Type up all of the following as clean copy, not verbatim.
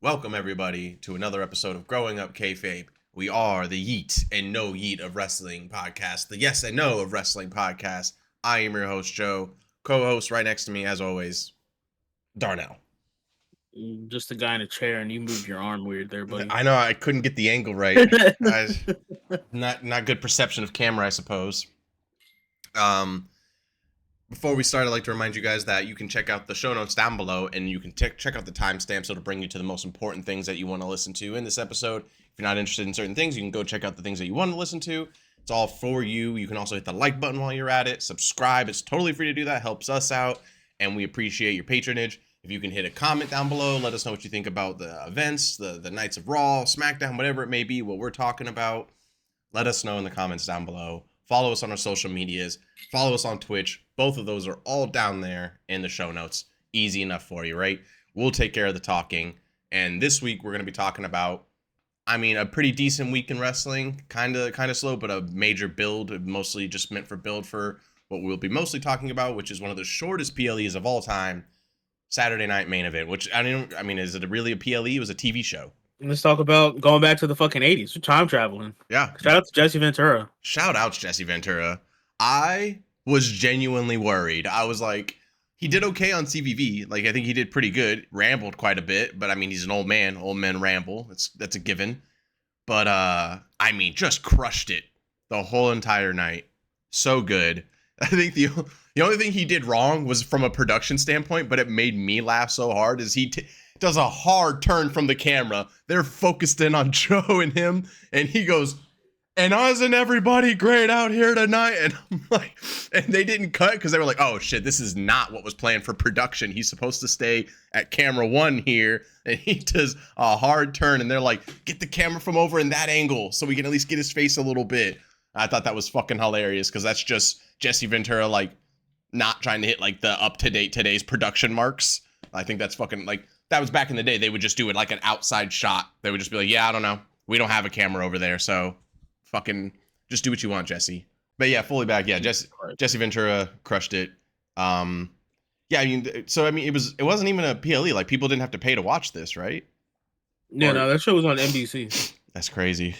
Welcome, everybody, to another episode of Growing Up Kayfabe. We are the YEET and NO YEET of wrestling podcast, the Yes and No of wrestling podcast. I am your host, Joe. Co-host right next to me, as always, Darnell. Just a guy in a chair, and you moved your arm weird there, buddy. I know, I couldn't get the angle right. Not good perception of camera, I suppose. Before we start, I'd like to remind you guys that you can check out the show notes down below, and you can check out the timestamps. It'll bring you to the most important things that you want to listen to in this episode. If you're not interested in certain things, you can go check out the things that you want to listen to. It's all for you. You can also hit the like button while you're at it. Subscribe. It's totally free to do that. Helps us out, and we appreciate your patronage. If you can hit a comment down below, let us know what you think about the events, the Nights of Raw, SmackDown, whatever it may be, what we're talking about. Let us know in the comments down below. Follow us on our social medias. Follow us on Twitch. Both of those are all down there in the show notes. Easy enough for you, right? We'll take care of the talking. And this week, we're going to be talking about, a pretty decent week in wrestling. Kind of slow, but a major build. Mostly just meant for build for what we'll be mostly talking about, which is one of the shortest PLEs of all time. Saturday Night Main Event, which, is it really a PLE? It was a TV show. Let's talk about going back to the fucking 80s. We're time traveling. Yeah. Shout out to Jesse Ventura. Shout out to Jesse Ventura. I was genuinely worried. I was like, he did okay on CVV. Like, I think he did pretty good. Rambled quite a bit, but he's an old man. Old men ramble. That's a given. But, just crushed it the whole entire night. So good. I think the only thing he did wrong was from a production standpoint, but it made me laugh so hard, is he does a hard turn from the camera. They're focused in on Joe and him, and he goes, "And isn't everybody great out here tonight?" And I'm like, and they didn't cut because they were like, "Oh shit, this is not what was planned for production. He's supposed to stay at camera one here," and he does a hard turn, and they're like, "Get the camera from over in that angle so we can at least get his face a little bit." I thought that was fucking hilarious because that's just Jesse Ventura, like, not trying to hit like the up-to-date today's production marks. I think that's fucking, like, that was back in the day. They would just do it like an outside shot. They would just be like, "Yeah, I don't know. We don't have a camera over there, so fucking just do what you want, Jesse." But yeah, fully back. Yeah, Jesse Ventura crushed it. It wasn't even a PLE. Like, people didn't have to pay to watch this, right? Yeah, no, that show was on NBC. That's crazy.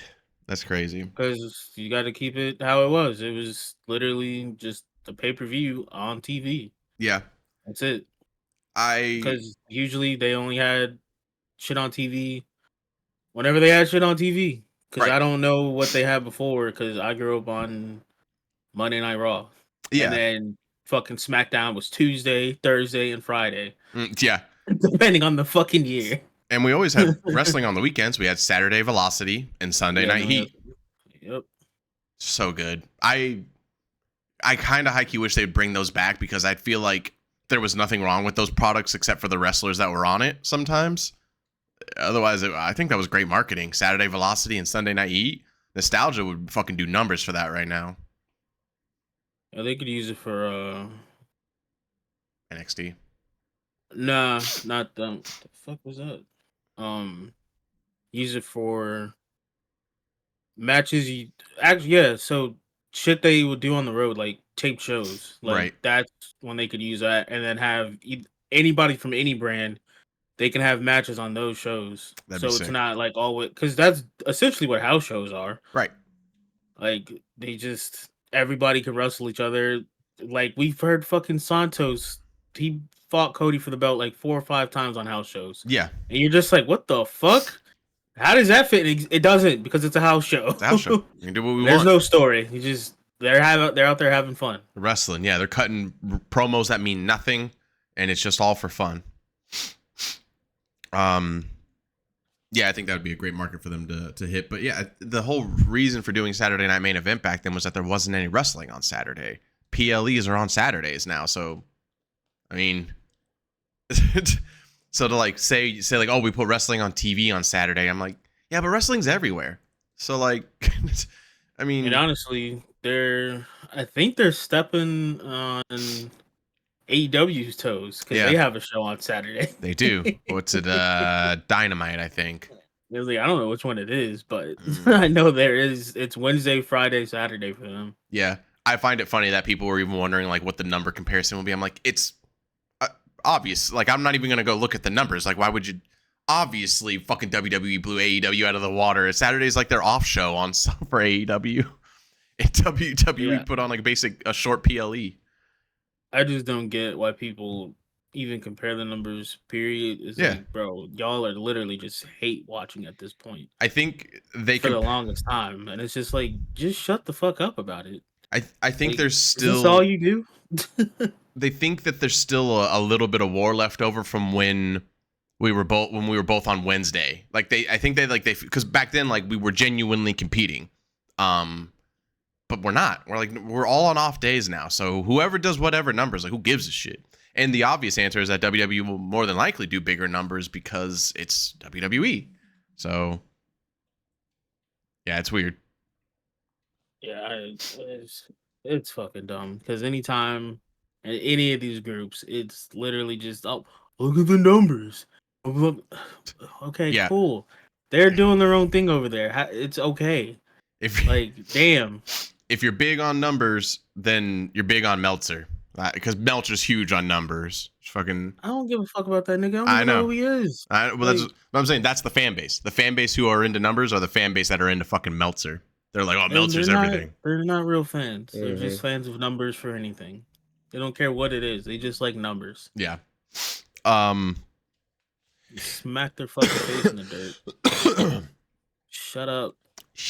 Because you got to keep it how it was. It was literally just a pay-per-view on TV. Yeah. That's it. Because usually they only had shit on TV whenever they had shit on TV. Because I don't know what they had before, because I grew up on Monday Night Raw. Yeah. And then fucking SmackDown was Tuesday, Thursday, and Friday. Yeah. Depending on the fucking year. And we always had wrestling on the weekends. We had Saturday Velocity and Sunday Night Heat. Yep. So good. I kind of high-key wish they'd bring those back, because I feel like there was nothing wrong with those products except for the wrestlers that were on it sometimes. Otherwise, I think that was great marketing. Saturday Velocity and Sunday Night Heat. Nostalgia would fucking do numbers for that right now. Yeah, they could use it for NXT. Nah, not them. What the fuck was that? Use it for matches. So shit they would do on the road, like tape shows. Like, right. That's when they could use that, and then have anybody from any brand. They can have matches on those shows. That'd be it's sick. not like always, because that's essentially what house shows are. Right. Like, everybody can wrestle each other. Like, we've heard fucking Santos, he fought Cody for the belt like 4 or 5 times on house shows. Yeah. And you're just like, what the fuck? How does that fit? It doesn't, because it's a house show. It's a house show. You can do what we There's want. no story. They're out there having fun. Wrestling, yeah. They're cutting promos that mean nothing, and it's just all for fun. Yeah, I think that would be a great market for them to hit. But yeah, the whole reason for doing Saturday Night Main Event back then was that there wasn't any wrestling on Saturday. PLEs are on Saturdays now, so so to like say like, "Oh, we put wrestling on TV on Saturday," I'm like, yeah, but wrestling's everywhere. So like, and honestly, I think they're stepping on AEW's toes, because they have a show on Saturday. They do. What's it? Dynamite, I think. I don't know which one it is, but I know there is. It's Wednesday, Friday, Saturday for them. Yeah, I find it funny that people were even wondering like what the number comparison will be. I'm like, it's obvious. Like, I'm not even gonna go look at the numbers. Like, why would you? obviously fucking WWE blew AEW out of the water. Saturday's like their off show on for AEW. And WWE put on like a short PLE. I just don't get why people even compare the numbers, period. It's like, bro, y'all are literally just hate watching at this point. I think they for the longest time, and it's just like, just shut the fuck up about it. I think there's still. Is this all you do? They think that there's still a little bit of war left over from when we were both on Wednesday. Like I think they because back then like we were genuinely competing, but we're not. We're all on off days now. So whoever does whatever numbers, like who gives a shit? And the obvious answer is that WWE will more than likely do bigger numbers because it's WWE. So yeah, it's weird. Yeah, it's fucking dumb because anytime in any of these groups, it's literally just, oh, look at the numbers. Okay, yeah. Cool. They're doing their own thing over there. It's okay. Damn. If you're big on numbers, then you're big on Meltzer. Because Meltzer's huge on numbers. I don't give a fuck about that nigga. I don't know who he is. That's what I'm saying. That's the fan base. The fan base who are into numbers are the fan base that are into fucking Meltzer. They're like, oh, Meltzer's everything. They're not real fans. Mm-hmm. They're just fans of numbers for anything. They don't care what it is. They just like numbers. Yeah. Smack their fucking face in the dirt. Shut up.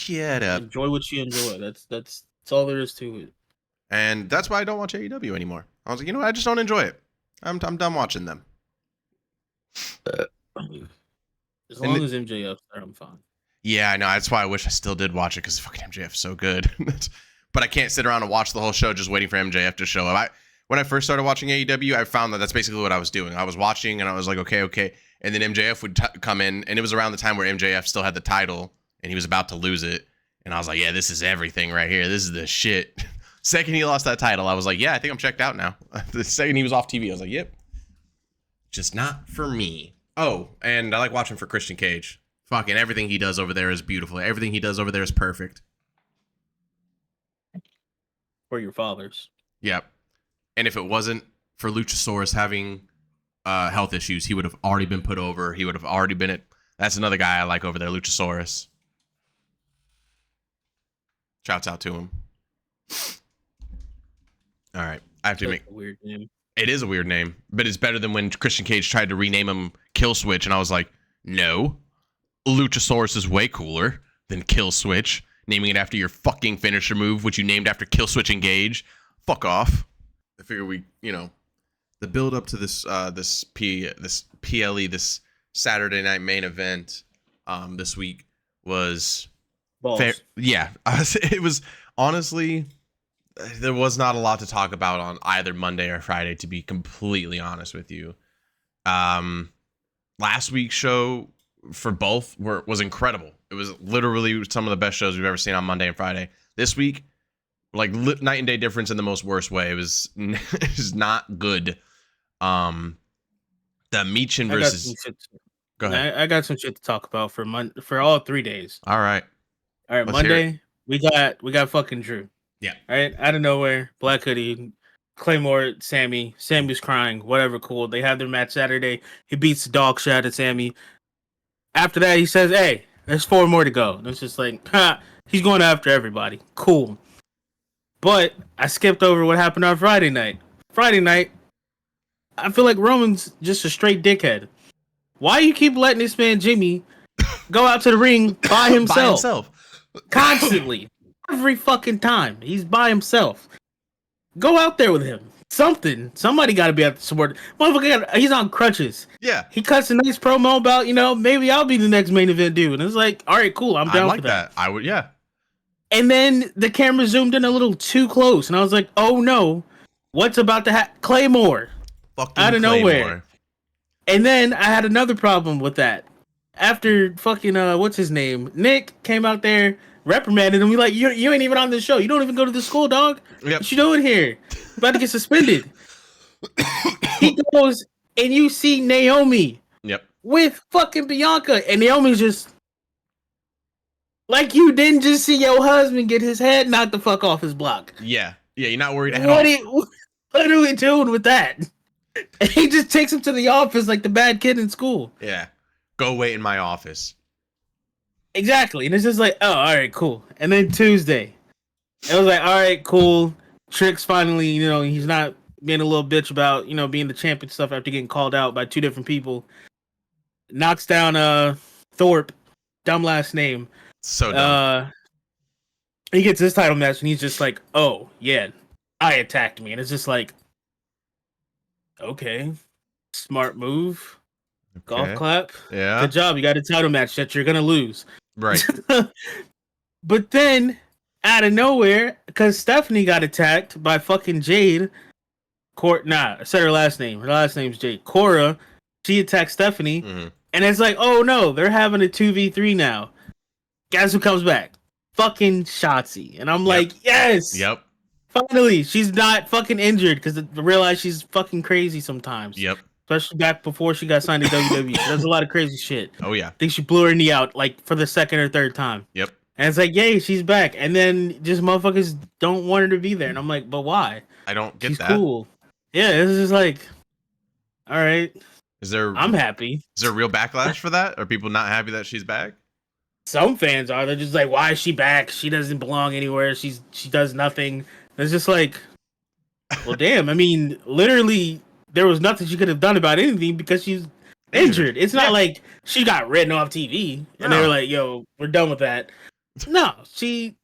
Enjoy what you enjoy. That's all there is to it. And that's why I don't watch AEW anymore. I was like, you know what? I just don't enjoy it. I'm done watching them. As long as MJF's there, I'm fine. Yeah, I know. That's why I wish I still did watch it because fucking MJF's so good. But I can't sit around and watch the whole show just waiting for MJF to show up. When I first started watching AEW, I found that that's basically what I was doing. I was watching and I was like, okay. And then MJF would come in, and it was around the time where MJF still had the title and he was about to lose it. And I was like, yeah, this is everything right here. This is the shit. Second he lost that title, I was like, yeah, I think I'm checked out now. The second he was off TV, I was like, yep. Just not for me. Oh, and I like watching for Christian Cage. Fucking everything he does over there is beautiful. Everything he does over there is perfect. For your fathers. Yep. And if it wasn't for Luchasaurus having health issues, he would have already been put over. He would have already been it. That's another guy I like over there, Luchasaurus. Shouts out to him. All right. I have to make a weird name. It is a weird name, but it's better than when Christian Cage tried to rename him Kill Switch, and I was like, no. Luchasaurus is way cooler than Kill Switch. Naming it after your fucking finisher move, which you named after Kill Switch Engage. Fuck off. I figure the build up to this PLE, this Saturday night main event this week was fair. Yeah. It was honestly, there was not a lot to talk about on either Monday or Friday, to be completely honest with you. Last week's show for both was incredible. It was literally some of the best shows we've ever seen on Monday and Friday. This week, like night and day difference in the most worst way. It was not good. The Michin versus. Go ahead. I got some shit to talk about for all 3 days. All right. Let's Monday we got fucking Drew. Yeah. All right. Out of nowhere, Black Hoodie, Claymore, Sammy's crying. Whatever. Cool. They have their match Saturday. He beats the dog shit out of Sammy. After that, he says, "Hey, there's 4 more to go." And it's just like, he's going after everybody. Cool. But I skipped over what happened on Friday night. Friday night, I feel like Roman's just a straight dickhead. Why you keep letting this man Jimmy go out to the ring by himself? Constantly. Every fucking time. He's by himself. Go out there with him. Somebody got to be at the support. Motherfucker, he's on crutches. Yeah. He cuts a nice promo about, maybe I'll be the next main event dude. And it's like, all right, cool. I'm down for that. I would, yeah. And then the camera zoomed in a little too close. And I was like, oh no. What's about to happen? Claymore. Fucking out of nowhere. And then I had another problem with that. After fucking, what's his name? Nick came out there, reprimanded him. We like, you ain't even on the show. You don't even go to the school, dog. Yep. What you doing here? About to get suspended. He goes, and you see Naomi. Yep. With fucking Bianca. And Naomi's just like, you didn't just see your husband get his head knocked the fuck off his block. Yeah. Yeah, you're not worried at all. What are we doing with that? And he just takes him to the office like the bad kid in school. Yeah. Go wait in my office. Exactly. And it's just like, oh, all right, cool. And then Tuesday, it was like, all right, cool. Trick's finally, he's not being a little bitch about, being the champion stuff after getting called out by 2 different people. Knocks down Thorpe, dumb last name. So dumb. He gets his title match and he's just like, oh, yeah, I attacked me. And it's just like, okay, smart move. Okay. Golf clap. Yeah. Good job. You got a title match that you're going to lose. Right. But then, out of nowhere, because Stephanie got attacked by fucking Jade. I said her last name. Her last name's Jade. Cora, she attacked Stephanie. Mm-hmm. And it's like, oh no, they're having a 2v3 now. Guess who comes back? Fucking SHOTZI. And I'm like, yes! Yep. Finally, she's not fucking injured, because I realize she's fucking crazy sometimes. Yep. Especially back before she got signed to WWE. She does a lot of crazy shit. Oh, yeah. I think she blew her knee out, like, for the 2nd or 3rd time. Yep. And it's like, yay, she's back. And then just motherfuckers don't want her to be there. And I'm like, but why? I don't get she's that. Cool. Yeah, it's just like, all right. I'm happy. Is there a real backlash for that? Are people not happy that she's back? Some fans are. They're just like, why is she back? She doesn't belong anywhere. She does nothing. It's just like, well, damn. I mean, literally, there was nothing she could have done about anything because she's injured. It's not like she got written off TV and they were like, yo, we're done with that. No, she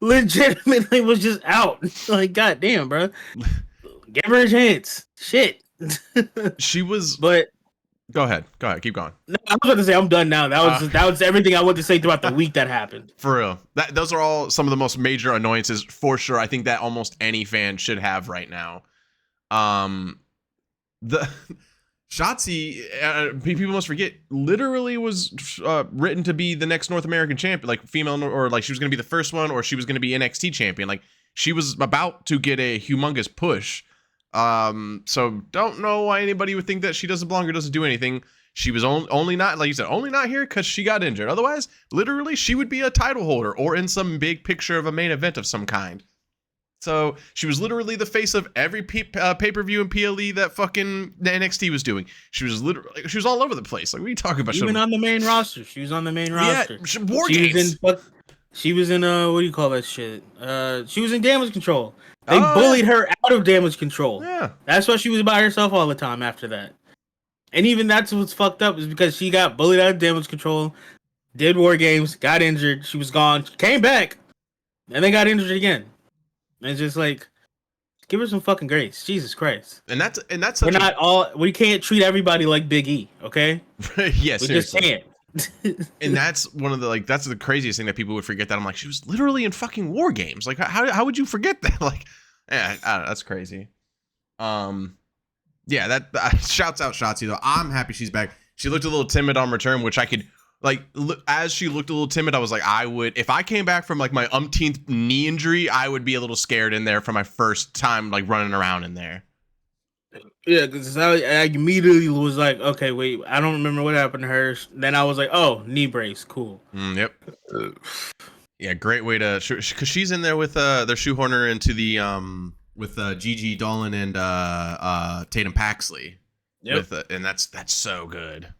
legitimately was just out. Like, goddamn, bro. Give her a chance. Shit. She was. But go ahead. Keep going. No, I was about to say I'm done now. That was everything I wanted to say throughout the week that happened. For real. Those are all some of the most major annoyances for sure. I think that almost any fan should have right now. The SHOTZI, people must forget, literally was written to be the next North American champion, like female, or like she was going to be the first one, or she was going to be NXT champion. Like she was about to get a humongous push. So don't know why anybody would think that she doesn't belong or doesn't do anything. She was only not, like you said, only not here because she got injured. Otherwise, literally, she would be a title holder or in some big picture of a main event of some kind. So she was literally the face of every pay-per-view and PLE that fucking NXT was doing. She was all over the place. Like, what are you talking about? Even on the main roster. She was on the main roster. Yeah, War Games. She was in what do you call that shit? She was in Damage Control. They bullied her out of Damage Control. Yeah. That's why she was by herself all the time after that. And even that's what's fucked up is because she got bullied out of Damage Control, did War Games, got injured, she was gone, came back, and then got injured again. And it's just like, give her some fucking grace. Jesus Christ. And that's we can't treat everybody like Big E, okay? Yes, we just can't. And that's one of the that's the craziest thing that people would forget. That I'm like, she was literally in fucking War Games. Like, how would you forget that? Like, yeah, I don't know, that's crazy. Yeah, that shouts out SHOTZI though. I'm happy she's back. She looked a little timid on return, which I could as she looked a little timid, I was like, I would, if I came back from like my umpteenth knee injury, I would be a little scared in there for my first time like running around in there. Yeah, because I immediately was like, okay, wait, I don't remember what happened to her. Then I was like, oh, knee brace, cool. Yep. Yeah, great way to, because she's in there with they're shoehorning her into the with Gigi Dolan and Tatum Paxley. Yep. And that's so good.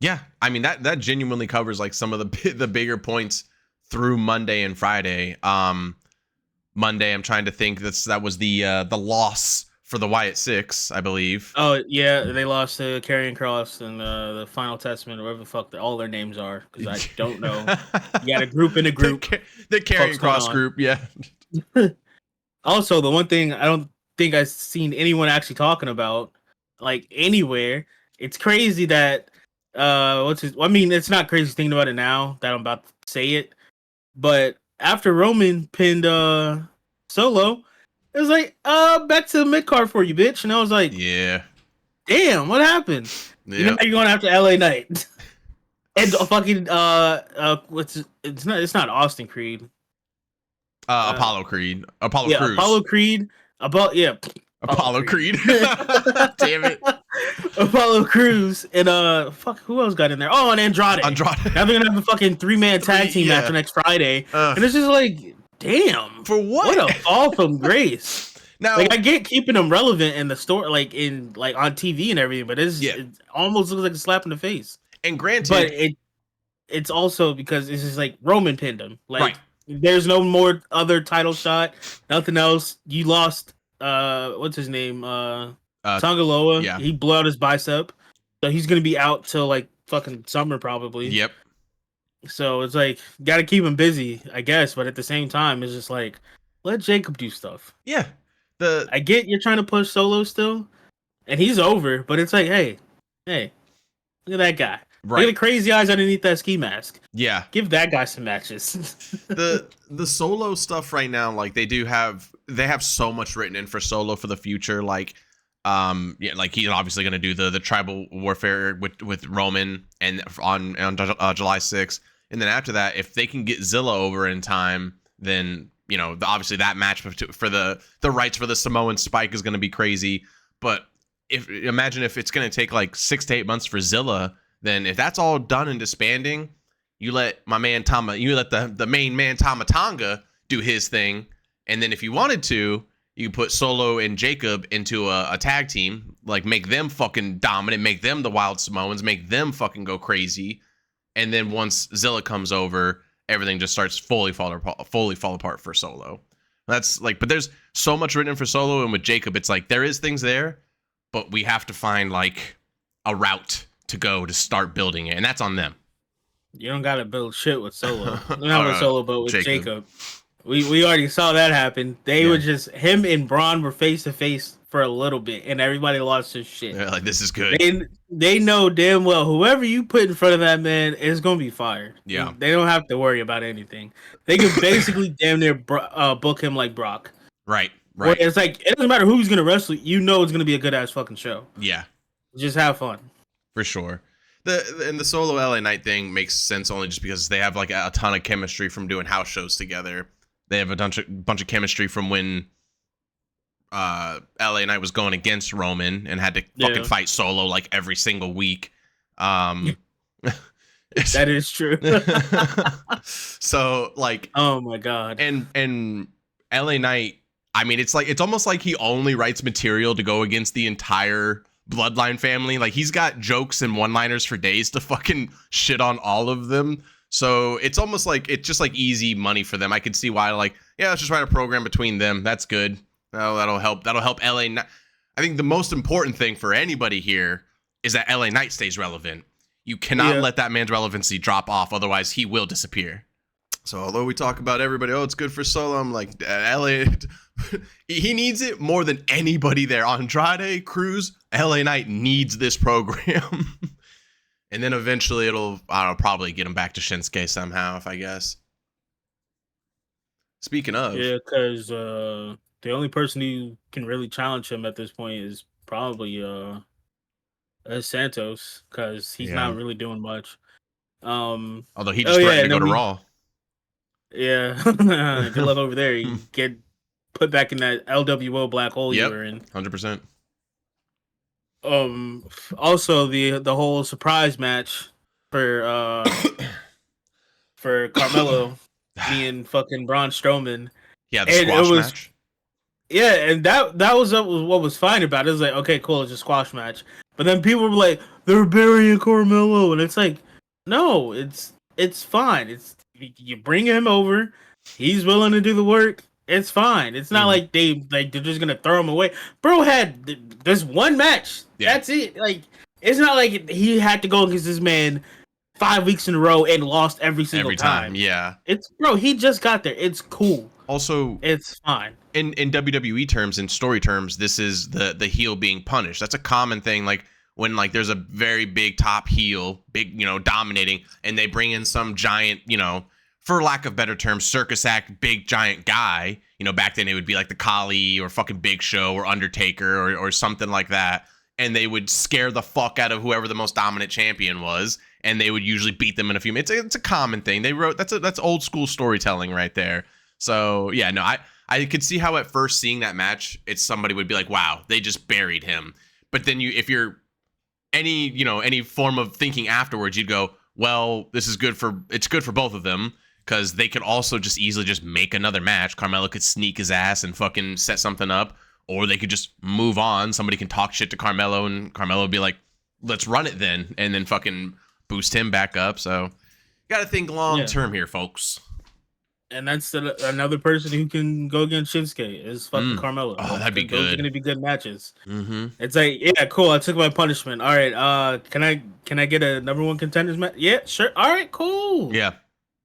Yeah, I mean that genuinely covers like some of the bigger points through Monday and Friday. Monday, I'm trying to think that was the loss for the Wyatt Six, I believe. Oh yeah, they lost to Karrion Kross and the Final Testament, or whatever the fuck all their names are, because I don't know. You got a group in a group. The Karrion Kross group, yeah. Also, the one thing I don't think I've seen anyone actually talking about, like anywhere, it's crazy that I mean, it's not crazy thinking about it now that I'm about to say it, but after Roman pinned Solo, it was like, back to the mid card for you, bitch. And I was like, yeah, damn, what happened? Yep. You know you're going after LA Knight. And fucking it's not Austin Creed. Apollo Creed. Apollo Crews. Apollo Creed. Apollo Creed. Damn it. Apollo Crews and who else got in there? Oh, and Andrade. Now they're gonna have a fucking 3-man tag team match next Friday. And it's just like, damn. For what? What a fall from grace. Now, like, I get keeping them relevant in the store, like on TV and everything, but it almost looks like a slap in the face. And granted, but it's also because it's just like Roman pinned him. Like, right. There's no more other title shot, nothing else. You lost. What's his name? Tangaloa. Yeah. He blew out his bicep, so he's gonna be out till like fucking summer probably. Yep. So it's like, got to keep him busy, I guess. But at the same time, it's just like, let Jacob do stuff. Yeah. I get you're trying to push Solo still, and he's over. But it's like, hey, look at that guy. Right. Look at the crazy eyes underneath that ski mask. Yeah. Give that guy some matches. the Solo stuff right now, like they have so much written in for Solo for the future. Like, yeah, like he's obviously going to do the tribal warfare with Roman and on July 6th. And then after that, if they can get Zilla over in time, then, you know, obviously that match for the rights for the Samoan Spike is going to be crazy. But imagine if it's going to take like 6 to 8 months for Zilla, then if that's all done and disbanding, you let my man the main man Tama Tonga do his thing. And then if you wanted to, you put Solo and Jacob into a tag team, like make them fucking dominant, make them the Wild Samoans, make them fucking go crazy. And then once Zilla comes over, everything just starts fully fall apart for Solo. That's like, but there's so much written for Solo, and with Jacob, it's like there is things there, but we have to find like a route to go to start building it, and that's on them. You don't gotta build shit with Solo. Not with Solo, but with Jacob. We already saw that happen. They were just, him and Braun were face to face for a little bit, and everybody lost their shit. They're like, this is good. They know damn well whoever you put in front of that man is gonna be fired. Yeah, they don't have to worry about anything. They can basically damn near book him like Brock. Right. Where it's like, it doesn't matter who's gonna wrestle. You know it's gonna be a good ass fucking show. Yeah, just have fun. For sure. The Solo LA Knight thing makes sense only just because they have like a ton of chemistry from doing house shows together. They have a bunch of chemistry from when LA Knight was going against Roman and had to fucking fight Solo like every single week. That is true. So like, oh my god. And LA Knight, I mean, it's almost like he only writes material to go against the entire Bloodline family. Like, he's got jokes and one-liners for days to fucking shit on all of them. So it's almost like it's just like easy money for them. I could see why, like, yeah, let's just write a program between them. That's good. That'll help LA Knight. I think the most important thing for anybody here is that LA Knight stays relevant. You cannot let that man's relevancy drop off, otherwise he will disappear. So although we talk about everybody, it's good for Solo, I'm like, LA, he needs it more than anybody there. Andrade, Cruz, LA Knight needs this program. And then eventually it'll, probably get him back to Shinsuke somehow, if I guess. Speaking of. Yeah, because the only person who can really challenge him at this point is probably Santos, because he's not really doing much. Although he just threatened to go to Raw. Yeah, good luck over there. You get put back in that LWO black hole you were in. 100%. Also the whole surprise match for Carmelo, me and fucking Braun Strowman. Yeah, the squash match. Yeah, and that was what was fine about it. It was like, okay, cool, it's a squash match. But then people were like, they're burying Carmelo, and it's like, no, it's fine. It's, you bring him over, he's willing to do the work. It's fine. It's not like they're just gonna throw him away. Bro had this one match. Yeah. That's it. Like, it's not like he had to go against this man 5 weeks in a row and lost every time. Yeah. He just got there. It's cool. Also, it's fine. In WWE terms, in story terms, this is the heel being punished. That's a common thing. Like, when like there's a very big top heel, dominating, and they bring in some giant, for lack of better terms, circus act, big giant guy. Back then it would be like the Khali or fucking Big Show or Undertaker or something like that. And they would scare the fuck out of whoever the most dominant champion was. And they would usually beat them in a few minutes. It's a common thing. That's old school storytelling right there. So yeah, no, I could see how at first seeing that match, somebody would be like, wow, they just buried him. But then if you're any form of thinking afterwards, you'd go, well, it's good for both of them, because they could also just easily just make another match. Carmelo could sneak his ass and fucking set something up, or they could just move on. Somebody can talk shit to Carmelo, and Carmelo would be like, let's run it then, and then fucking boost him back up. So got to think long term here, folks. And that's another person who can go against Shinsuke is fucking Carmelo. Oh, that'd be good. Those are going to be good matches. It's like, yeah, cool. I took my punishment. All right. Can I get a number one contenders match? Yeah, sure. All right, cool. Yeah.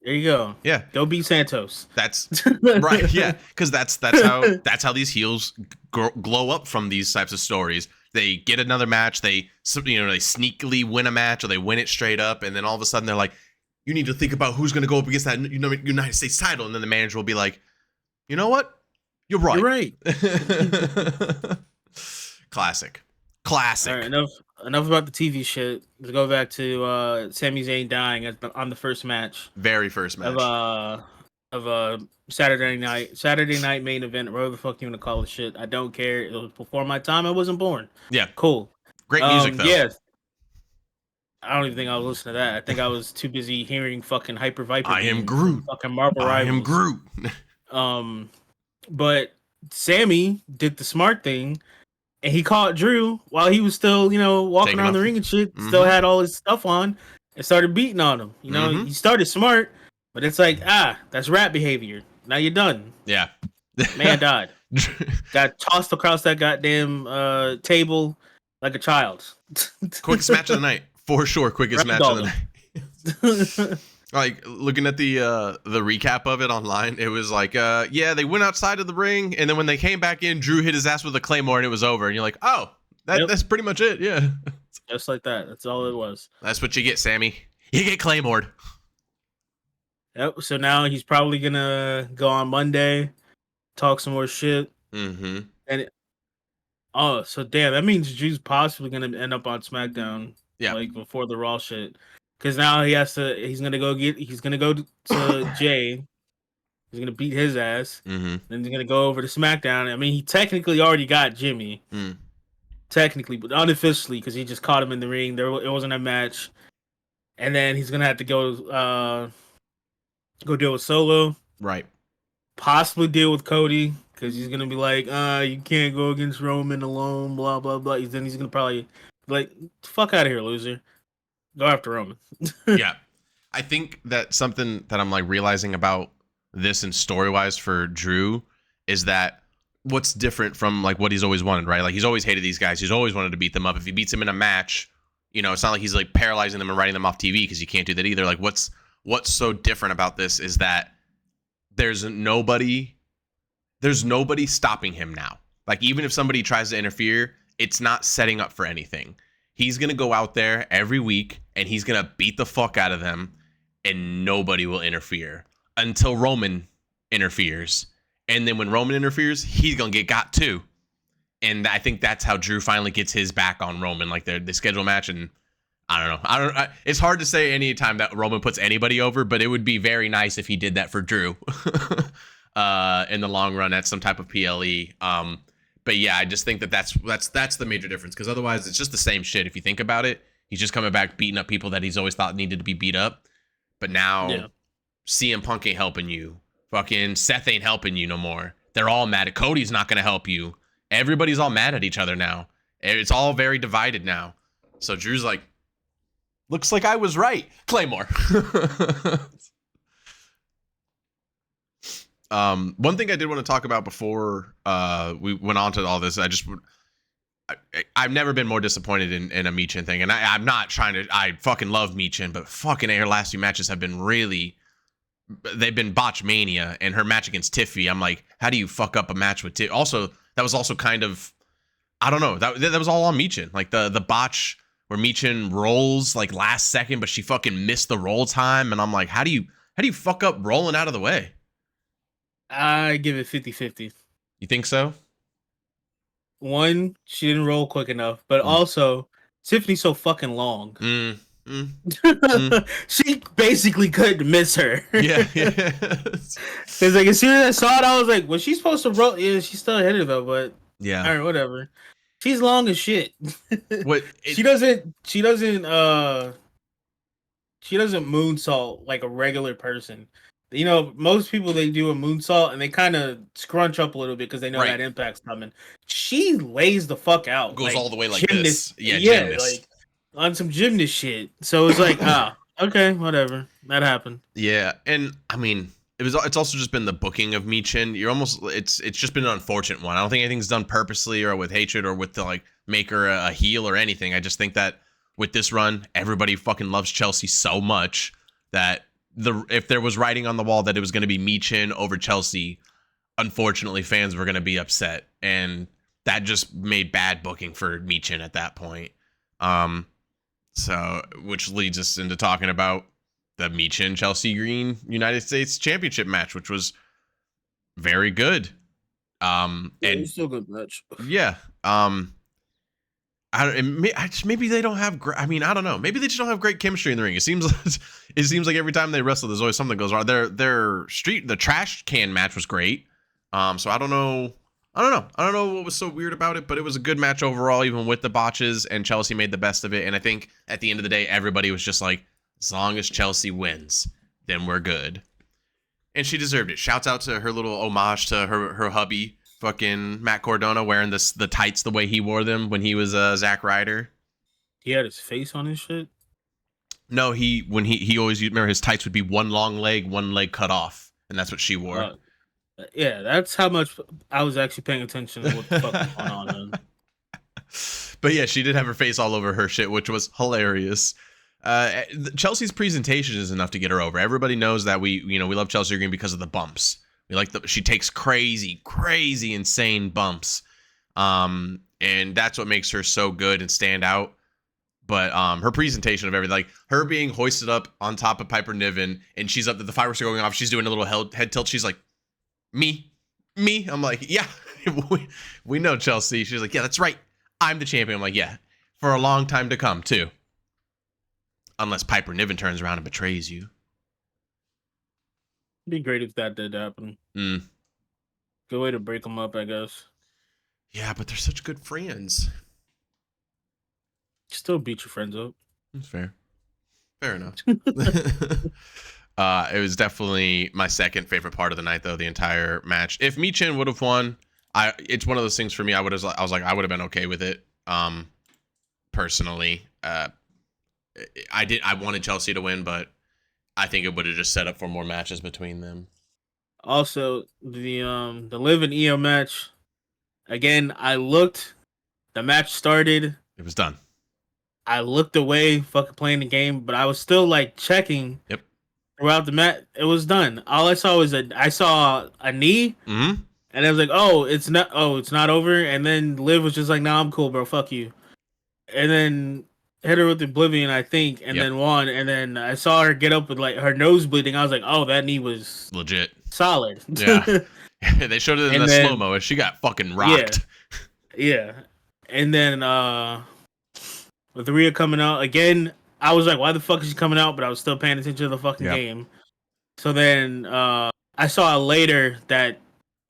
There you go. Yeah. Go beat Santos. That's right. Yeah. Because that's how these heels glow up from these types of stories. They get another match. They sneakily win a match, or they win it straight up, and then all of a sudden they're like, you need to think about who's going to go up against that United States title. And then the manager will be like, you know what? You're right. You're right. Classic. All right, enough about the TV shit. Let's go back to Sami Zayn dying on the first match. Very first match. Of Saturday night main event, whatever the fuck you want to call the shit. I don't care. It was before my time. I wasn't born. Yeah. Cool. Great music, though. Yeah. I don't even think I was listening to that. I think I was too busy hearing fucking Hyper Viper. I am Groot. Fucking Marvel I Rivals. am Groot. But Sammy did the smart thing, and he caught Drew while he was still, walking around the ring and shit. Still had all his stuff on and started beating on him. He started smart, but it's like, that's rat behavior. Now you're done. Yeah. Man died. Got tossed across that goddamn table like a child. Quickest match of the night. For sure, quickest match of the night. Like, looking at the recap of it online, it was like, they went outside of the ring, and then when they came back in, Drew hit his ass with a claymore, and it was over. And you're like, oh, that's pretty much it, yeah. Just like that. That's all it was. That's what you get, Sammy. You get claymored. Yep, so now he's probably going to go on Monday, talk some more shit. And so damn, that means Drew's possibly going to end up on SmackDown. Yeah, like before the Raw shit, because now he's gonna go to Jay. He's gonna beat his ass. Then he's gonna go over to SmackDown. I mean, he technically already got Jimmy, technically, but unofficially because he just caught him in the ring. It wasn't a match, and then he's gonna have to go deal with Solo, right? Possibly deal with Cody because he's gonna be like, you can't go against Roman alone, blah blah blah. Then he's gonna probably. Like, fuck out of here, loser. Go after Roman. Yeah. I think that something that I'm like realizing about this and story-wise for Drew is that what's different from like what he's always wanted, right? Like, he's always hated these guys. He's always wanted to beat them up. If he beats them in a match, it's not like he's like paralyzing them and writing them off TV because you can't do that either. Like, what's so different about this is that there's nobody stopping him now. Like, even if somebody tries to interfere, it's not setting up for anything. He's going to go out there every week and he's going to beat the fuck out of them and nobody will interfere until Roman interferes. And then when Roman interferes, he's going to get got too. And I think that's how Drew finally gets his back on Roman. Like, they schedule a match, and I don't know. It's hard to say any time that Roman puts anybody over, but it would be very nice if he did that for Drew in the long run at some type of PLE. But yeah, I just think that's the major difference, because otherwise it's just the same shit. If you think about it, he's just coming back beating up people that he's always thought needed to be beat up. But now CM Punk ain't helping you. Fucking Seth ain't helping you no more. They're all mad at Cody's not going to help you. Everybody's all mad at each other now. It's all very divided now. So Drew's like, looks like I was right. Claymore. One thing I did want to talk about before we went on to all this, I've never been more disappointed in a Michin thing, and I'm not trying to. I fucking love Michin, but fucking her last few matches have been they've been botch mania, and her match against Tiffy, I'm like, how do you fuck up a match with Tiffy? Also, that was also kind of, I don't know, that was all on Michin, like the botch where Michin rolls like last second, but she fucking missed the roll time, and I'm like, how do you fuck up rolling out of the way? I give it 50-50. You think so? One, she didn't roll quick enough, but also Tiffany's so fucking long. She basically couldn't miss her. Yeah. Because like as soon as I saw it, I was like, was she supposed to roll? Yeah, she still hit it though, but yeah. All right, whatever. She's long as shit. She doesn't moonsault like a regular person. Most people, they do a moonsault and they kind of scrunch up a little bit because they know that impact's coming. She lays the fuck out. Goes all the way like gymnast. This. Yeah, gymnast. on some gymnast shit. So it's like, okay, whatever. That happened. Yeah, and I mean, it's also just been the booking of Michin. You're almost it's just been an unfortunate one. I don't think anything's done purposely or with hatred or with the like make her a heel or anything. I just think that with this run, everybody fucking loves Chelsea so much that if there was writing on the wall that it was going to be Michin over Chelsea, unfortunately fans were going to be upset, and that just made bad booking for Michin at that point. So which leads us into talking about the Michin Chelsea Green United States Championship match, which was very good. And it's still a good match. Yeah. Maybe they don't have. I mean, I don't know. Maybe they just don't have great chemistry in the ring. It seems like every time they wrestle, there's always something goes wrong. The trash can match was great. So I don't know. I don't know what was so weird about it, but it was a good match overall, even with the botches, and Chelsea made the best of it. And I think at the end of the day, everybody was just like, as long as Chelsea wins, then we're good. And she deserved it. Shouts out to her little homage to her hubby, fucking Matt Cardona, wearing the tights the way he wore them when he was Zack Ryder. He had his face on his shit? No, he always, remember his tights would be one leg cut off, and that's what she wore. Yeah, that's how much I was actually paying attention to what the fuck was going on then. But yeah, she did have her face all over her shit, which was hilarious. Chelsea's presentation is enough to get her over. Everybody knows that we love Chelsea Green because of the bumps. We like she takes crazy, insane bumps. And that's what makes her so good and stand out. But her presentation of everything, like her being hoisted up on top of Piper Niven, and she's up, the fireworks are going off, she's doing a little head tilt, she's like, me. I'm like, yeah, we know Chelsea. She's like, yeah, that's right, I'm the champion. I'm like, yeah, for a long time to come too, unless Piper Niven turns around and betrays you. It'd be great if that did happen. Good way to break them up, I guess. Yeah, but they're such good friends. Still beat your friends up. That's fair enough. It was definitely my second favorite part of the night, though, the entire match. If Michin would have won, it's one of those things for me. I would have been okay with it. Personally, I wanted Chelsea to win, but I think it would have just set up for more matches between them. Also, the Liv and Iyo match. Again, the match started. It was done. I looked away, fucking playing the game, but I was still like checking. Yep. Throughout the match, it was done. All I saw was I saw a knee, and I was like, it's not over. And then Liv was just like, "Nah, I'm cool, bro. Fuck you." And then hit her with Oblivion, I think, and then won. And then I saw her get up with like her nose bleeding. I was like, "Oh, that knee was legit, solid." Yeah, they showed it in the slow mo, and she got fucking rocked. Yeah. And then with Rhea coming out again, I was like, why the fuck is she coming out? But I was still paying attention to the fucking game. So then I saw later that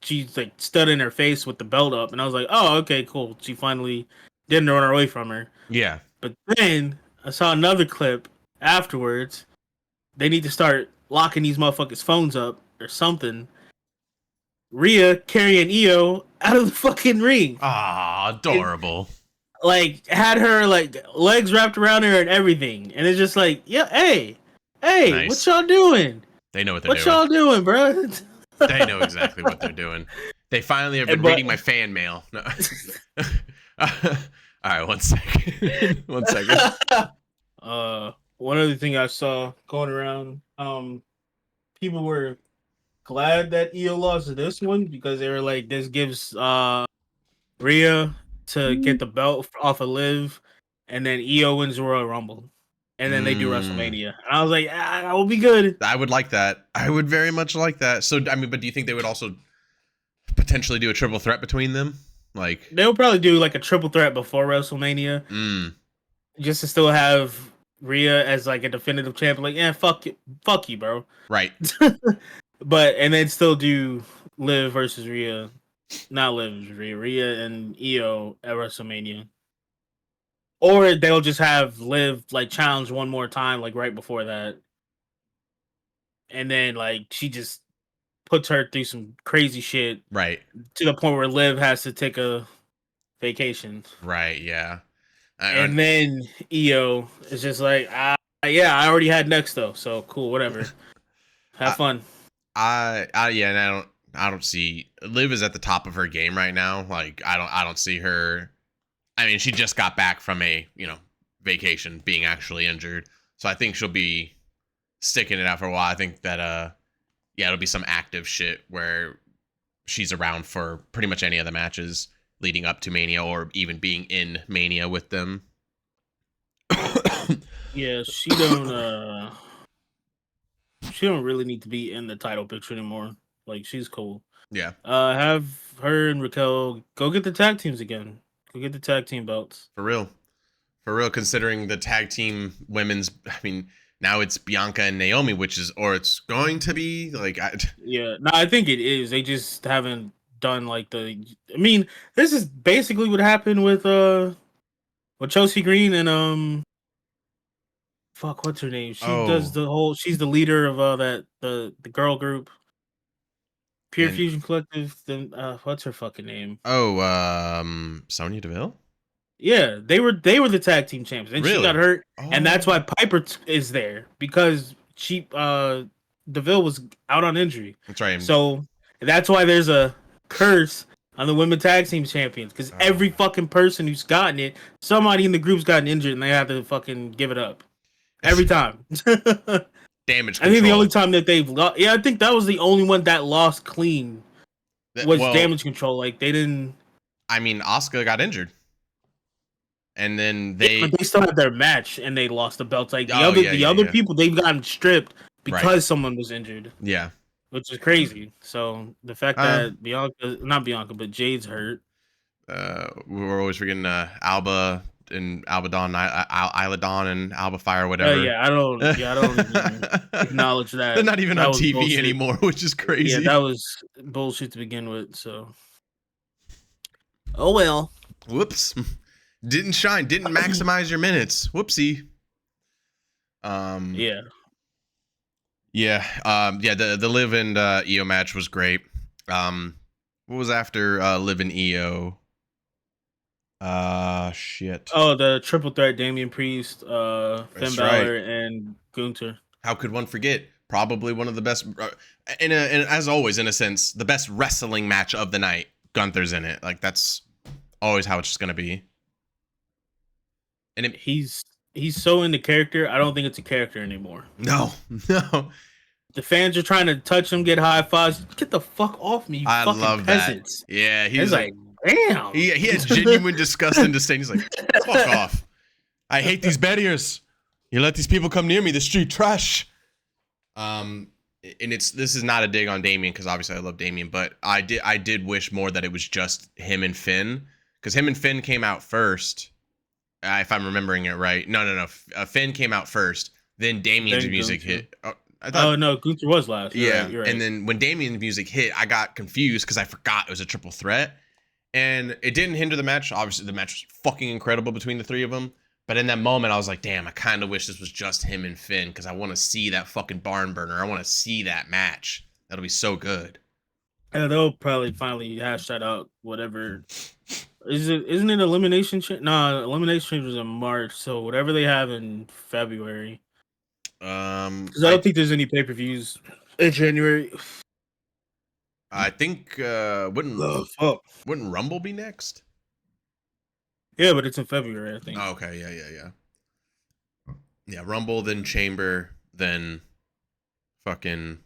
she like stood in her face with the belt up, and I was like, oh, okay, cool. She finally didn't run away from her. Yeah. But then I saw another clip afterwards. They need to start locking these motherfuckers' phones up or something. Rhea carrying Iyo out of the fucking ring. Ah, adorable. Like, had her, like, legs wrapped around her and everything. And it's just like, yeah, hey, nice. What y'all doing? They know what they're doing. What y'all doing, bro? They know exactly what they're doing. They finally have been reading my fan mail. No. All right, 1 second. 1 second. One other thing I saw going around, people were glad that Iyo lost this one because they were like, this gives Rhea to get the belt off of Liv, and then Iyo wins Royal Rumble, and then they do WrestleMania. And I was like, that will be good. I would like that. I would very much like that. So, I mean, but do you think they would also potentially do a triple threat between them? Like, they'll probably do like a triple threat before WrestleMania, just to still have Rhea as like a definitive champion. Like, yeah, fuck you, bro. Right. And then still do Liv versus Rhea. Not Liv versus Rhea and Iyo at WrestleMania. Or they'll just have Liv like challenge one more time, like right before that. And then like she just puts her through some crazy shit. Right. To the point where Liv has to take a vacation. Right, yeah. And then Iyo is just like, yeah, I already had next though, so cool, whatever. Have fun. Yeah, and I don't see Liv is at the top of her game right now. Like I don't see her. I mean, she just got back from a vacation, being actually injured, so I think she'll be sticking it out for a while. I think that it'll be some active shit where she's around for pretty much any of the matches leading up to Mania or even being in Mania with them. Yeah, she don't really need to be in the title picture anymore. Like, she's cool. Yeah. Have her and Raquel go get the tag teams again. Go get the tag team belts. For real, considering the tag team women's, I mean, now it's Bianca and Naomi, it's going to be like. Yeah, no, I think it is. They just haven't done like this is basically what happened with Chelsea Green and what's her name? She does she's the leader of the girl group. Pure Fusion Collective. Then what's her fucking name? Sonya Deville. Yeah, they were the tag team champions, and she got hurt, and that's why Piper is there because Deville was out on injury. That's right. So that's why there's a curse on the women tag team champions because every fucking person who's gotten it, somebody in the group's gotten injured, and they have to fucking give it up every time. Damage control. I think the only time that they've lost, I think that was the only one that lost clean was damage control. Like they didn't. I mean, Asuka got injured, and then but they still had their match, and they lost the belts. Like the other people, they've gotten stripped because someone was injured. Yeah, which is crazy. So the fact that not Bianca, but Jade's hurt. We're always forgetting Alba and Albadon, Isla Dawn and Alba Fire, whatever. I don't even acknowledge that. They're not even on TV anymore, which is crazy. Yeah, that was bullshit to begin with. So, oh well. Whoops, didn't shine, didn't maximize your minutes. Whoopsie. Yeah. The Liv and Iyo match was great. What was after Liv and Iyo? Shit. Oh, the triple threat: Damian Priest, Finn Balor, and Gunther. How could one forget? Probably one of the best, and as always, in a sense, the best wrestling match of the night. Gunther's in it. Like that's always how it's just gonna be. And he's so into character. I don't think it's a character anymore. No. The fans are trying to touch him, get high fives. Get the fuck off me, you fucking love peasants. That. Yeah, he's like, damn. He has genuine disgust and disdain. He's like, fuck off. I hate these barriers. You let these people come near me. The street trash. And this is not a dig on Damian because obviously I love Damian, but I did wish more that it was just him and Finn because him and Finn came out first. If I'm remembering it right. No. Finn came out first. Then Damian's music hit. No, Gunther was last. You're right. And then when Damian's music hit, I got confused because I forgot it was a triple threat. And it didn't hinder the match. Obviously, the match was fucking incredible between the three of them. But in that moment, I was like, damn, I kind of wish this was just him and Finn because I want to see that fucking barn burner. I want to see that match. That'll be so good. Yeah, they'll probably finally hash that out, whatever. Isn't it Elimination Chamber? No, Elimination Chamber is in March. So whatever they have in February. Because I don't think there's any pay-per-views in January. I think wouldn't Rumble be next? Yeah, but it's in February, I think. Oh, okay, yeah. Rumble, then Chamber, then fucking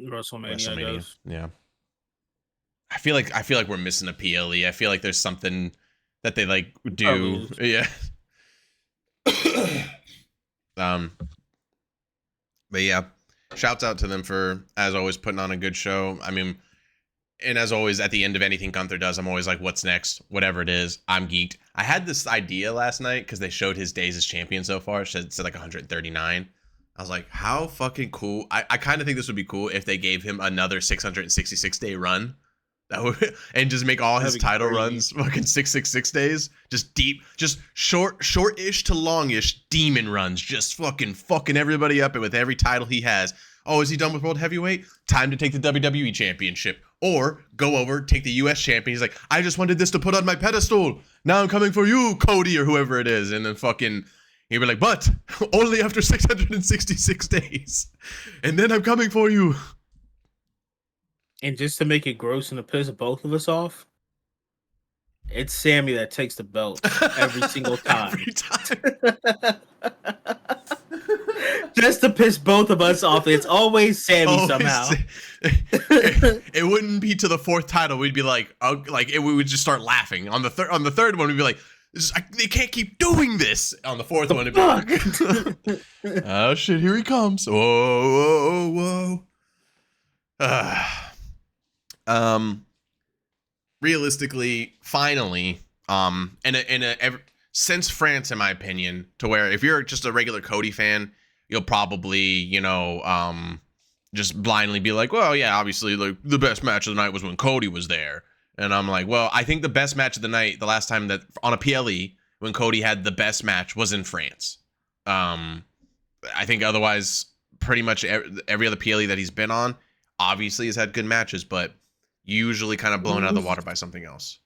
WrestleMania. Yeah. I feel like we're missing a PLE. I feel like there's something that they like do. Yeah. But yeah, shouts out to them for, as always, putting on a good show. I mean, and as always, at the end of anything Gunther does, I'm always like, what's next? Whatever it is, I'm geeked. I had this idea last night because they showed his days as champion so far. It said like 139. I was like, how fucking cool. I kind of think this would be cool if they gave him another 666-day run. That would, and just make all his title runs fucking 666 days. Just deep, just short-ish to longish demon runs. Just fucking everybody up and with every title he has. Oh, is he done with World Heavyweight? Time to take the WWE Championship. Or go over, take the U.S. champion. He's like, I just wanted this to put on my pedestal. Now I'm coming for you, Cody, or whoever it is. And then fucking, he'd be like, but only after 666 days. And then I'm coming for you. And just to make it gross and to piss both of us off, it's Sammy that takes the belt every single time. Every time. Just to piss both of us off. It's always Sammy somehow. It wouldn't be to the fourth title. We'd be like, we would just start laughing. On the third one, we'd be like, they can't keep doing this. On the fourth one, it'd be like, oh shit, here he comes. Whoa, whoa, whoa. Realistically, finally, since France, in my opinion, to where if you're just a regular Cody fan, you'll probably, just blindly be like, well, yeah, obviously, like, the best match of the night was when Cody was there. And I'm like, well, I think the best match of the night, the last time that on a PLE, when Cody had the best match, was in France. I think otherwise, pretty much every other PLE that he's been on, obviously has had good matches, but usually kind of blown out of the water by something else.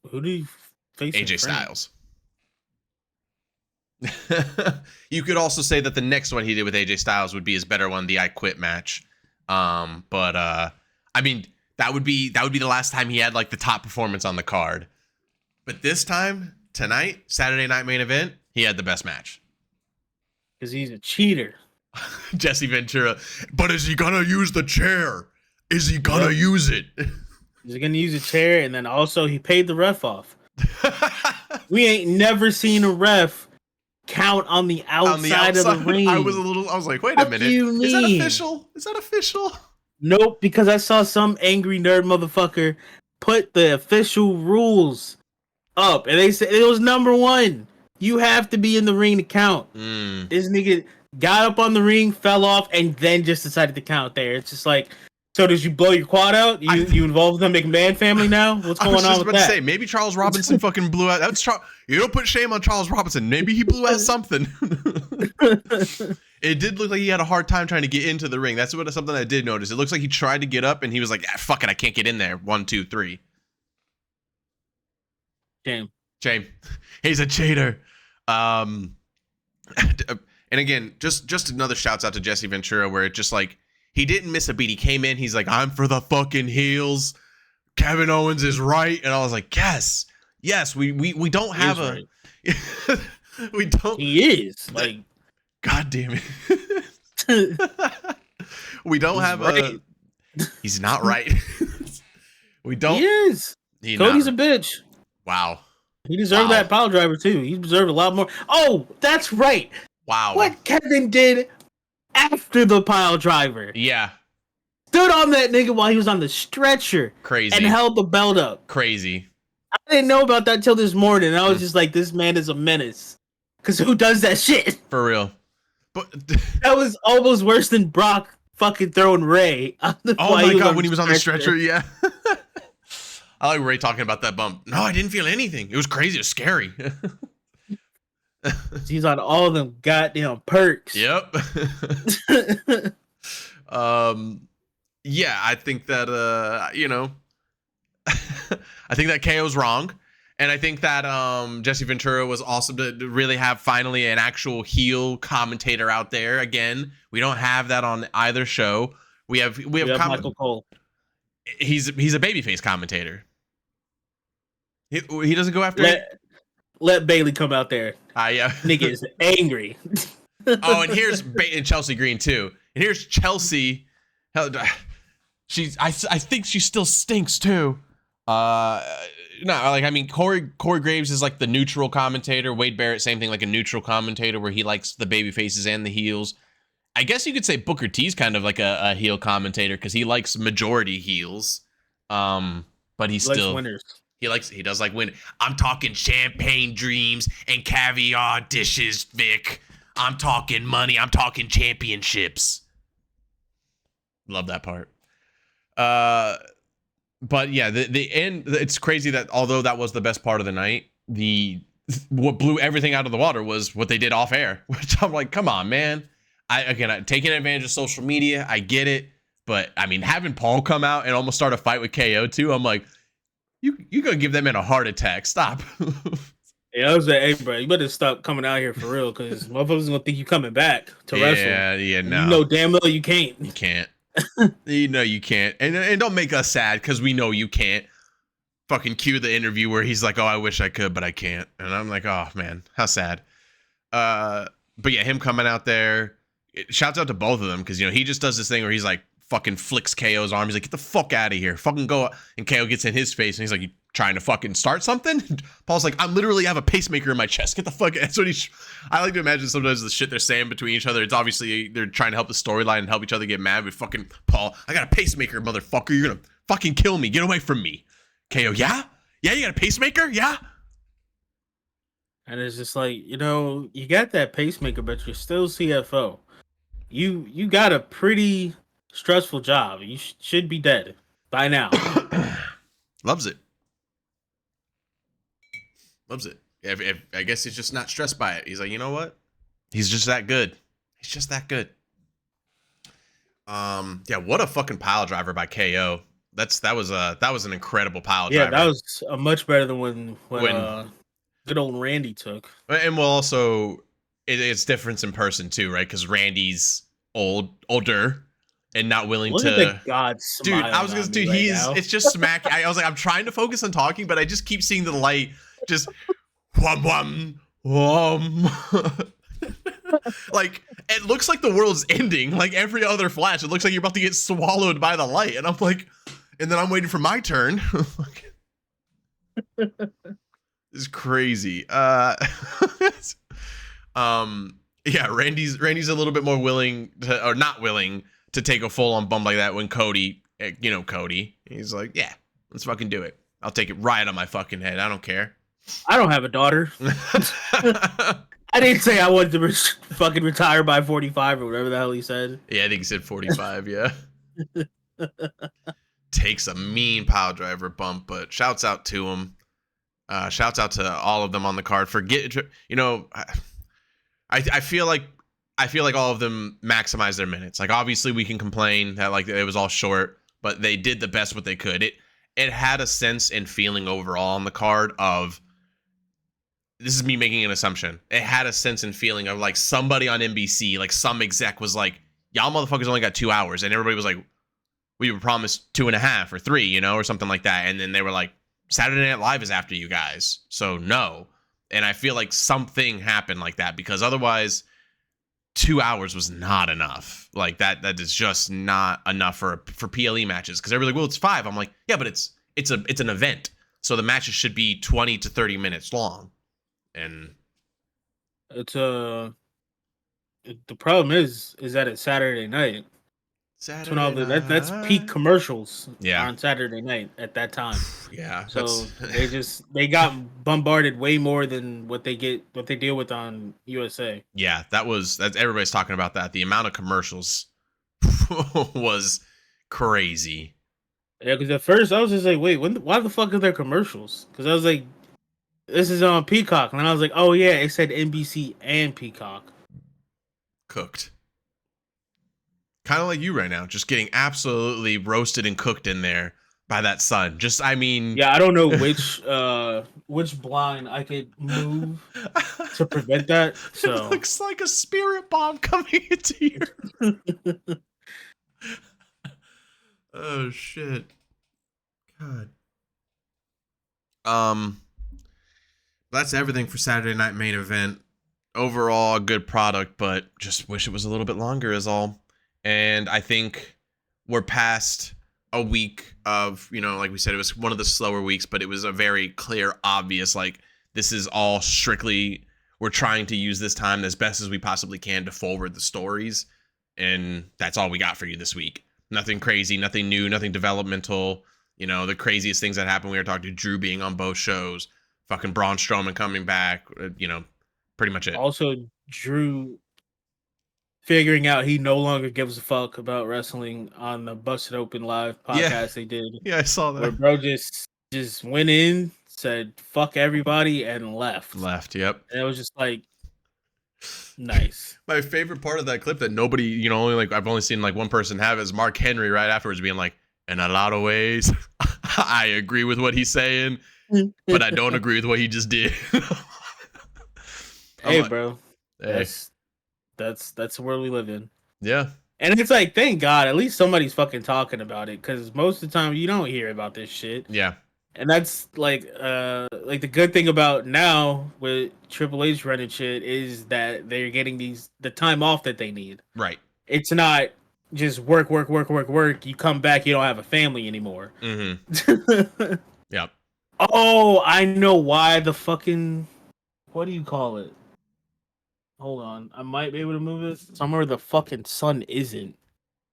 Who do you face? AJ Styles. You could also say that the next one he did with AJ Styles would be his better one, the I Quit match. But I mean, that would be the last time he had like the top performance on the card. But this time, tonight, Saturday night main event, he had the best match. Because he's a cheater. Jesse Ventura. But is he gonna use the chair? Is he gonna use it? Is he gonna use a chair? And then also he paid the ref off. We ain't never seen a ref count on the outside of the ring. I was like, wait a minute. Is that official? Is that official? Nope, because I saw some angry nerd motherfucker put the official rules up, and they said it was number 1. You have to be in the ring to count. This nigga got up on the ring, fell off, and then just decided to count there. It's just like, so did you blow your quad out? You involved in the McMahon family now? What's going on with that? I was just about to say, maybe Charles Robinson fucking blew out. You don't put shame on Charles Robinson. Maybe he blew out something. It did look like he had a hard time trying to get into the ring. That's something I did notice. It looks like he tried to get up and he was like, fuck it, I can't get in there. 1, 2, 3. Shame. He's a cheater. And again, just another shouts out to Jesse Ventura, where it just like, he didn't miss a beat. He came in. He's like, I'm for the fucking heels. Kevin Owens is right. And I was like, yes. We don't have a. Right. We don't. He is like. God damn it. We don't have right. He's not right. We don't. He is. Cody's a bitch. Wow. He deserved that Piledriver too. He deserved a lot more. Oh, that's right. Wow. What Kevin did after the Piledriver. Yeah. Stood on that nigga while he was on the stretcher. Crazy. And held the belt up. Crazy. I didn't know about that till this morning. I was just like, this man is a menace. Because who does that shit? For real. But that was almost worse than Brock fucking throwing Ray. Oh my god, when he was on the stretcher, yeah. I like Ray talking about that bump. No, I didn't feel anything. It was crazy. It was scary. He's on all them goddamn perks. Yep. Yeah, I think that I think that KO's wrong. And I think that Jesse Ventura was awesome to really have finally an actual heel commentator out there. Again, we don't have that on either show. We have Michael Cole. He's a babyface commentator. He doesn't go after let Bailey come out there. Yeah. Nigga is angry. Oh, and here's and Chelsea Green too. And here's Chelsea. I think she still stinks too. No, like, I mean, Corey Graves is like the neutral commentator. Wade Barrett, same thing, like a neutral commentator where he likes the baby faces and the heels. I guess you could say Booker T's kind of like a heel commentator because he likes majority heels. But he still likes winners. He does like win. I'm talking champagne dreams and caviar dishes, Vic. I'm talking money. I'm talking championships. Love that part. But yeah, the end, it's crazy that although that was the best part of the night, what blew everything out of the water was what they did off air, which I'm like, come on, man. Taking advantage of social media, I get it, But I mean, having Paul come out and almost start a fight with KO too, I'm like, you gonna give that man a heart attack? Stop. Yeah, I was like, hey, bro, you better stop coming out here for real, because motherfuckers gonna think you coming back to wrestle. Yeah, no. You know damn well you can't. You can't. You know you can't. And don't make us sad because we know you can't. Fucking cue the interview where he's like, oh, I wish I could, but I can't. And I'm like, oh, man, how sad. But yeah, him coming out there, shouts out to both of them because, you know, he just does this thing where he's like, fucking flicks KO's arm. He's like, get the fuck out of here. Fucking go. And KO gets in his face and he's like, you trying to fucking start something? Paul's like, I'm literally have a pacemaker in my chest. Get the fuck out. That's what I like to imagine sometimes the shit they're saying between each other. It's obviously they're trying to help the storyline and help each other get mad. But fucking Paul, I got a pacemaker, motherfucker. You're gonna fucking kill me. Get away from me. KO, yeah? Yeah, you got a pacemaker? Yeah? And it's just like, you know, you got that pacemaker, but you're still CFO. You got a pretty stressful job. You should be dead by now. Loves it. Loves it. If I guess he's just not stressed by it. He's like, you know what? He's just that good. He's just that good. Yeah, what a fucking pile driver by KO. That was an incredible pile driver. Yeah, that was much better than when good old Randy took. And we'll also it's difference in person too, right? Because Randy's older and not willing Look to. at the God dude, I was gonna, dude, it's just smack. I was like, I'm trying to focus on talking, but I just keep seeing the light just whum whum whum. Like it looks like the world's ending. Like every other flash, it looks like you're about to get swallowed by the light, and I'm like, and then I'm waiting for my turn. It's crazy. Yeah, Randy's a little bit more willing to, or not willing to take a full on bump like that when Cody, you know, Cody, he's like, yeah, let's fucking do it. I'll take it right on my fucking head. I don't care. I don't have a daughter. I didn't say I wanted to fucking retire by 45 or whatever the hell he said. Yeah, I think he said 45. Yeah. Takes a mean pile driver bump, but shouts out to him. Shouts out to all of them on the card. You know, I feel like all of them maximize their minutes. Like obviously we can complain that like it was all short, but they did the best what they could. It had a sense and feeling overall on the card of, this is me making an assumption. It had a sense and feeling of like somebody on NBC, like some exec was like, y'all motherfuckers only got 2 hours. And everybody was like, we were promised 2.5 or 3, you know, or something like that. And then they were like, Saturday Night Live is after you guys. So no. And I feel like something happened like that because otherwise 2 hours was not enough. Like that is just not enough for PLE matches. Cause everybody's like, well, it's 5. I'm like, yeah, but it's an event. So the matches should be 20 to 30 minutes long. And it's the problem is that it's Saturday night. That's peak commercials. Yeah. On Saturday night at that time. Yeah. So they got bombarded way more than what they deal with on USA. Yeah, that's everybody's talking about that. The amount of commercials was crazy. Yeah, because at first I was just like, wait, why the fuck are there commercials? Because I was like, this is on Peacock. And then I was like, oh yeah, it said NBC and Peacock. Cooked. Kind of like you right now, just getting absolutely roasted and cooked in there by that sun. Just, I mean... Yeah, I don't know which blind I could move to prevent that. So it looks like a spirit bomb coming into you. Oh, shit. God. That's everything for Saturday Night Main Event. Overall, a good product, but just wish it was a little bit longer is all. And I think we're past a week of, you know, like we said, it was one of the slower weeks, but it was a very clear, obvious, like, this is all strictly, we're trying to use this time as best as we possibly can to forward the stories. And that's all we got for you this week. Nothing crazy, nothing new, nothing developmental. You know, the craziest things that happened, we were talking to Drew being on both shows, fucking Braun Strowman coming back, you know, pretty much it. Also, Drew figuring out he no longer gives a fuck about wrestling on the Busted Open Live podcast they did. Yeah, I saw that. Where bro just went in, said fuck everybody, and left. Yep. And it was just like, Nice. My favorite part of that clip that nobody, you know, only like I've only seen like one person have is Mark Henry right afterwards being like, in a lot of ways, I agree with what he's saying, but I don't agree with what he just did. Hey, like, bro, hey. that's the world we live in. Yeah. And it's like, thank God, at least somebody's fucking talking about it, because most of the time you don't hear about this shit. Yeah. And that's like the good thing about now with Triple H running shit is that they're getting the time off that they need. Right. It's not just work. You come back, you don't have a family anymore. Mm-hmm. Yep. Oh, I know why the fucking, what do you call it? Hold on, I might be able to move this somewhere the fucking sun isn't.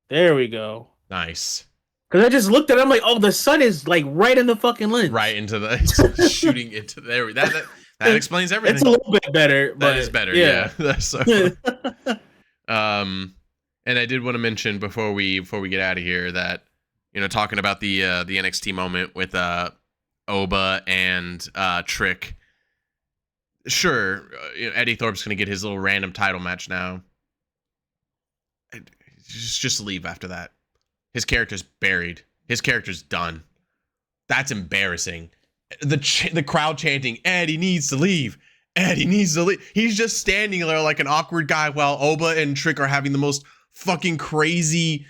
There we go. Nice. Because I just looked at it, I'm like, oh, the sun is like right in the fucking lens. Right into the shooting into there. That explains everything. It's a little bit better. But that is better. Yeah. That's so. And I did want to mention before we get out of here that, you know, talking about the NXT moment with Oba and Trick. Sure, you know, Eddie Thorpe's gonna get his little random title match now. Just leave after that. His character's buried. His character's done. That's embarrassing. The crowd chanting, Eddie needs to leave. Eddie needs to leave. He's just standing there like an awkward guy while Oba and Trick are having the most fucking crazy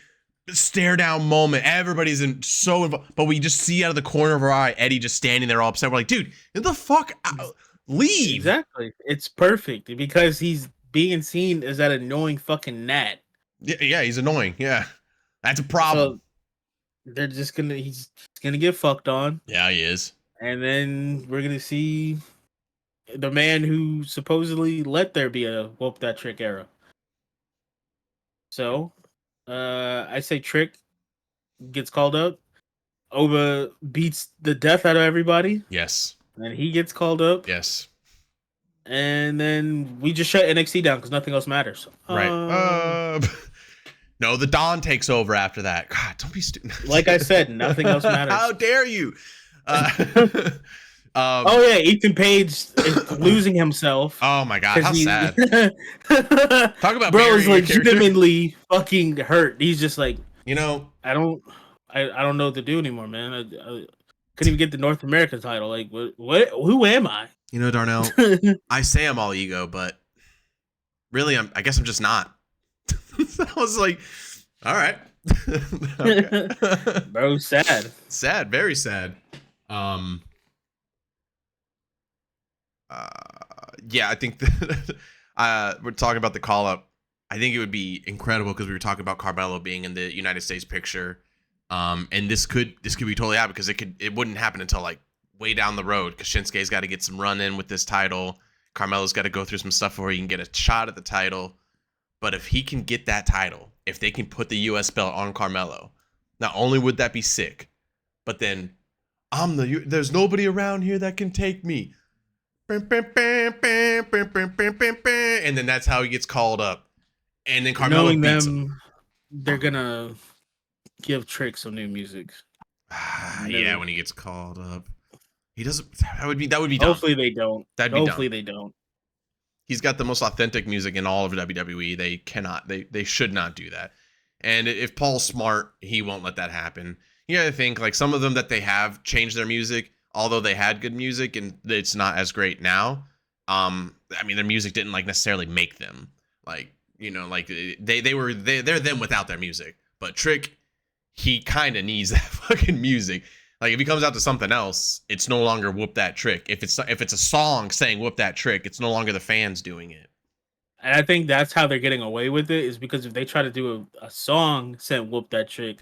stare down moment. Everybody's so involved, but we just see out of the corner of our eye Eddie just standing there all upset. We're like, dude, get the fuck out. Leave. Exactly. It's perfect because he's being seen as that annoying fucking gnat. Yeah, he's annoying. Yeah. That's a problem. So he's gonna get fucked on. Yeah, he is. And then we're gonna see the man who supposedly let there be a whoop that Trick era. So I say Trick gets called up. Oba beats the death out of everybody. Yes. And he gets called up. Yes. And then we just shut NXT down because nothing else matters. Right. No, the Dawn takes over after that. God, don't be stupid. Like I said, nothing else matters. How dare you? Oh yeah, Ethan Page is losing himself. Oh my God, how sad. Talk about bro is like legitimately fucking hurt. He's just like, you know, I don't know what to do anymore, man. I couldn't even get the North American title. Like, what? Who am I? You know, Darnell, I say I'm all ego, but really, I guess I'm just not. I was like, all right. Bro, sad. Sad, very sad. Yeah, I think we're talking about the call up. I think it would be incredible because we were talking about Carmelo being in the United States picture. And this could be totally out because it wouldn't happen until like way down the road because Shinsuke's got to get some run in with this title. Carmelo's got to go through some stuff before he can get a shot at the title. But if he can get that title, if they can put the US belt on Carmelo, not only would that be sick, but then there's nobody around here that can take me. And then that's how he gets called up. And then Carmelo Knowing beats them, him. they're gonna give Trick some new music. Yeah, when he gets called up. He doesn't. That would be dumb. Hopefully they don't. That'd be Hopefully dumb. they don't. He's got the most authentic music in all of WWE. They cannot. They should not do that. And if Paul's smart, he won't let that happen. You gotta think like some of them that they have changed their music, although they had good music and it's not as great now. I mean, their music didn't like necessarily make them like, you know, like they're them without their music. But Trick, he kind of needs that fucking music. Like if he comes out to something else, it's no longer whoop that trick. If it's a song saying whoop that trick, it's no longer the fans doing it. And I think that's how they're getting away with it is because if they try to do a song saying whoop that trick,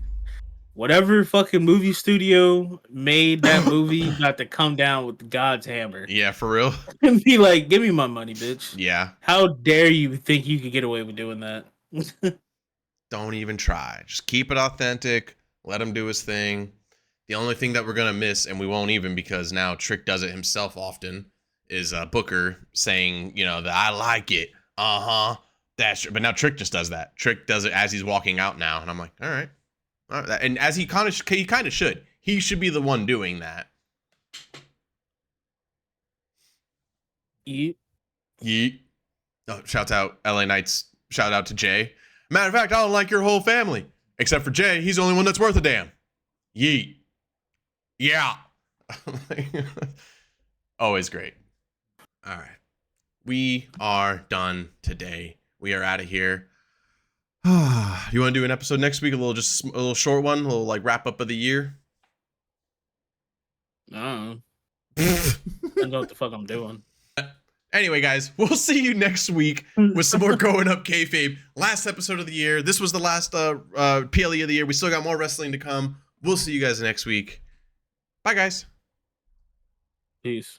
whatever fucking movie studio made that movie got to come down with God's hammer. Yeah, for real. And be like, give me my money, bitch. Yeah. How dare you think you could get away with doing that? Don't even try. Just keep it authentic. Let him do his thing. The only thing that we're going to miss, and we won't even because now Trick does it himself often, is Booker saying, you know, that I like it. Uh-huh. That's true. But now Trick just does that. Trick does it as he's walking out now. And I'm like, all right. And as he kind of should. He should be the one doing that. Yeet. Yeet. Oh, shout out LA Knights. Shout out to Jay. Matter of fact, I don't like your whole family. Except for Jay. He's the only one that's worth a damn. Yeet. Yeah. Always great. All right. We are done today. We are out of here. You want to do an episode next week? A little short one? A little like wrap up of the year? I don't know what the fuck I'm doing. Anyway, guys, we'll see you next week with some more Growing Up Kayfabe. Last episode of the year. This was the last PLE of the year. We still got more wrestling to come. We'll see you guys next week. Bye, guys. Peace.